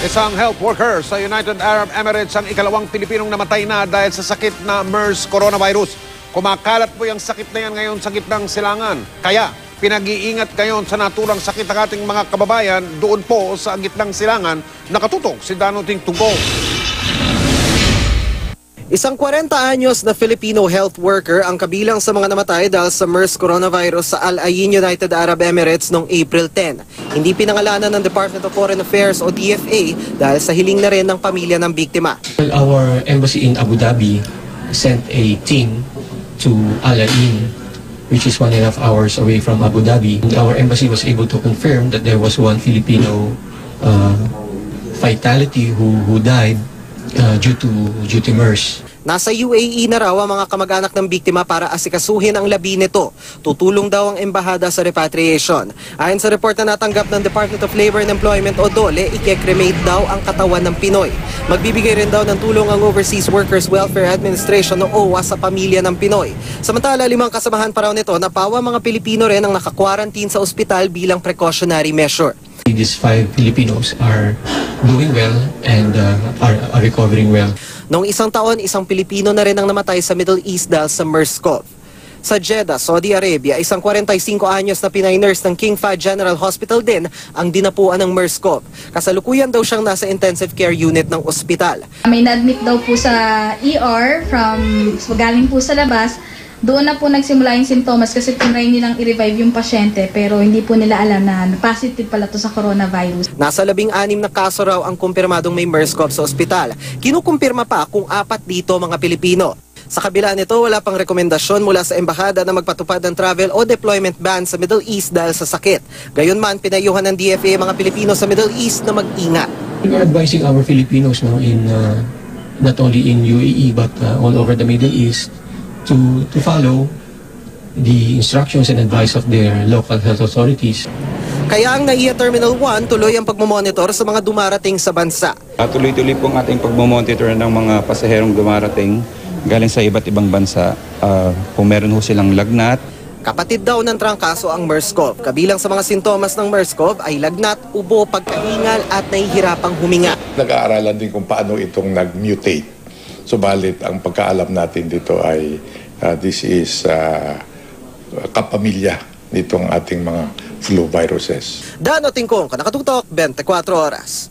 Isang health worker sa United Arab Emirates ang ikalawang Pilipinong namatay na dahil sa sakit na MERS coronavirus. Kumakalat po yung sakit na yan ngayon sa gitnang silangan. Kaya pinag-iingat ngayon sa naturang sakit ng ating mga kababayan doon po sa gitnang silangan. Nakatutok si Danuting Tugo. Isang 40 anyos na Filipino health worker ang kabilang sa mga namatay dahil sa MERS coronavirus sa Al Ain, United Arab Emirates noong April 10. Hindi pinangalanan ng Department of Foreign Affairs o DFA dahil sa hiling na rin ng pamilya ng biktima. Our embassy in Abu Dhabi sent a team to Al Ain, which is 1.5 hours away from Abu Dhabi. Our embassy was able to confirm that there was one Filipino fatality who died due to MERS. Nasa UAE na raw ang mga kamag-anak ng biktima para asikasuhin ang labi nito. Tutulong daw ang embahada sa repatriation. Ayon sa report na natanggap ng Department of Labor and Employment o DOLE, i-cremate daw ang katawan ng Pinoy. Magbibigay rin daw ng tulong ang Overseas Workers Welfare Administration o OWA sa pamilya ng Pinoy. Samantala, 5 kasamahan pa raw nito na pawa mga Pilipino rin ang naka-quarantine sa ospital bilang precautionary measure. These 5 Filipinos are doing well and are recovering well. Noong isang taon, isang Pilipino na rin ang namatay sa Middle East dahil sa MERS-CoV. Sa Jeddah, Saudi Arabia, isang 45 anyos na Pinay nurse ng King Fahd General Hospital din ang dinapuan ng MERS-CoV. Kasalukuyan daw siyang nasa intensive care unit ng ospital. May na-admit daw po sa ER galing po sa labas. Doon na po nagsimula yung sintomas kasi tinry nilang i-revive yung pasyente pero hindi po nila alam na positive pala to sa coronavirus. Nasa 16 na kaso raw ang kumpirmadong may MERS-CoV sa ospital. Kinukumpirma pa kung 4 dito mga Pilipino. Sa kabila nito, wala pang rekomendasyon mula sa embahada na magpatupad ng travel o deployment ban sa Middle East dahil sa sakit. Gayunman, pinayuhan ng DFA mga Pilipino sa Middle East na mag-ingat. We are advising our Filipinos now in not only in UAE but all over the Middle East to follow the instructions and advice of their local health authorities. Kaya ang NAIA Terminal 1 tuloy ang pagmamonitor sa mga dumarating sa bansa. Tuloy-tuloy pong ating pagmamonitor ng mga pasaherong dumarating galing sa iba't ibang bansa. Kung meron ho silang lagnat. Kapatid daw ng trangkaso ang MERS-CoV. Kabilang sa mga sintomas ng MERS-CoV ay lagnat, ubo, pagkahingal at nahihirapang huminga. Nag-aaralan din kung paano itong nag-mutate. Subalit ang pagkaalam natin dito ay this is kapamilya nitong ating mga flu viruses. Dano Tingkong, Nakatutok, 24 Oras.